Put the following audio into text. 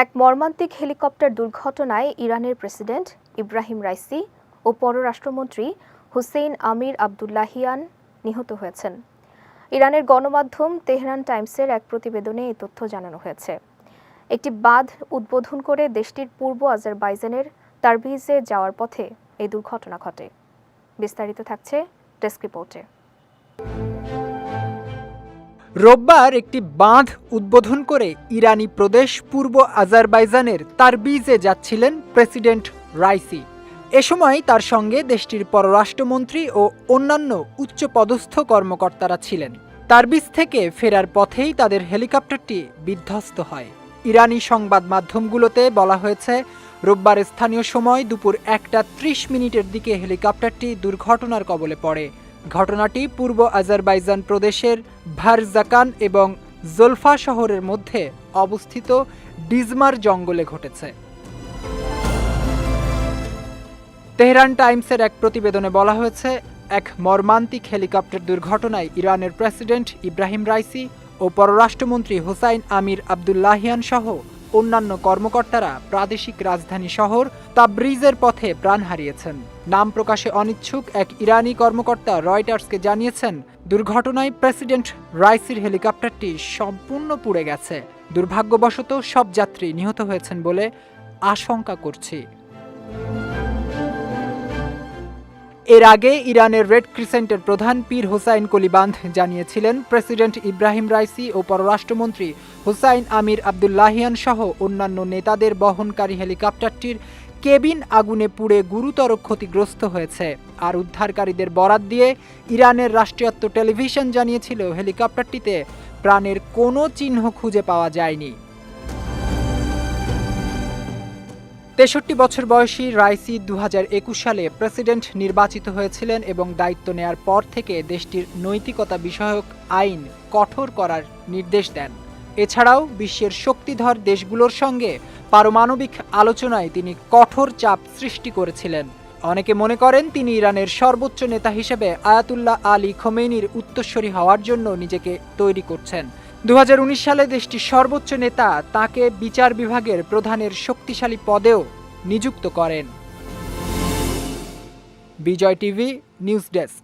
এক মর্মান্তিক হেলিকপ্টার দুর্ঘটনায় ইরানের প্রেসিডেন্ট ইব্রাহিম রাইসি ও পররাষ্ট্রমন্ত্রী হুসেইন আমির আবদুল্লাহিয়ান নিহত হয়েছেন। ইরানের গণমাধ্যম তেহরান টাইমসের এক প্রতিবেদনে এই তথ্য জানানো হয়েছে। একটি বাঁধ উদ্বোধন করে দেশটির পূর্ব আজারবাইজানের তারবিজে যাওয়ার পথে এই দুর্ঘটনা ঘটে। বিস্তারিত থাকছে ডেস্ক রিপোর্টে। রোববার একটি বাঁধ উদ্বোধন করে ইরানি প্রদেশ পূর্ব আজারবাইজানের তারবিজে যাচ্ছিলেন প্রেসিডেন্ট রাইসি। এ সময় তার সঙ্গে দেশটির পররাষ্ট্রমন্ত্রী ও অন্যান্য উচ্চপদস্থ কর্মকর্তারা ছিলেন। তারবিজ থেকে ফেরার পথেই তাদের হেলিকপ্টারটি বিধ্বস্ত হয়। ইরানি সংবাদ মাধ্যমগুলোতে বলা হয়েছে, রোববার স্থানীয় সময় দুপুর 1:30 দিকে হেলিকপ্টারটি দুর্ঘটনার কবলে পড়ে। ঘটনাটি পূর্ব আজারবাইজান প্রদেশের ভারজাকান এবং জোলফা শহরের মধ্যে অবস্থিত ডিজমার জঙ্গলে ঘটেছে। তেহরান টাইমসের এক প্রতিবেদনে বলা হয়েছে, এক মর্মান্তিক হেলিকপ্টার দুর্ঘটনায় ইরানের প্রেসিডেন্ট ইব্রাহিম রাইসি ও পররাষ্ট্রমন্ত্রী হুসাইন আমির আবদুল্লাহিয়ান সহ অন্যান্য কর্মকর্তারা প্রাদেশিক রাজধানী শহর তাবরিজের পথে প্রাণ হারিয়েছেন। নাম প্রকাশে অনিচ্ছুক এক ইরানি কর্মকর্তা রয়টার্সকে জানিয়েছেন, দুর্ঘটনায় প্রেসিডেন্ট রাইসির হেলিকপ্টারটি সম্পূর্ণ পুড়ে গেছে। দুর্ভাগ্যবশত সব যাত্রী নিহত হয়েছেন বলে আশঙ্কা করছি। এর আগে ইরানের রেড ক্রিসেন্টের প্রধান পীর হোসাইন কলিবান্ধ জানিয়েছিলেন, প্রেসিডেন্ট ইব্রাহিম রাইসি ও পররাষ্ট্রমন্ত্রী হুসাইন আমির আবদুল্লাহিয়ান সহ অন্যান্য নেতাদের বহনকারী হেলিকপ্টারটির কেবিন আগুনে পুড়ে গুরুতর ক্ষতিগ্রস্ত হয়েছে। আর উদ্ধারকারীদের বরাত দিয়ে ইরানের রাষ্ট্রীয়ত্ব টেলিভিশন জানিয়েছিল, হেলিকপ্টারটিতে প্রাণের কোনো চিহ্ন খুঁজে পাওয়া যায়নি। 63 বছর বয়সী রাইসি 2021 সালে প্রেসিডেন্ট নির্বাচিত হয়েছিলেন এবং দায়িত্ব নেয়ার পর থেকে দেশটির নৈতিকতা বিষয়ক আইন কঠোর করার নির্দেশ দেন। এছাড়াও বিশ্বের শক্তিধর দেশগুলোর সঙ্গে পারমাণবিক আলোচনায় তিনি কঠোর চাপ সৃষ্টি করেছিলেন। অনেকে মনে করেন তিনি ইরানের সর্বোচ্চ নেতা হিসেবে আয়াতুল্লাহ আলী খোমেনির উত্তরসূরি হওয়ার জন্য নিজেকে তৈরি করছেন। 2019 সালে দেশটির সর্বোচ্চ নেতা তাকে বিচার বিভাগের প্রধানের শক্তিশালী পদেও নিযুক্ত করেন। বিজয় টিভি নিউজ ডেস্ক।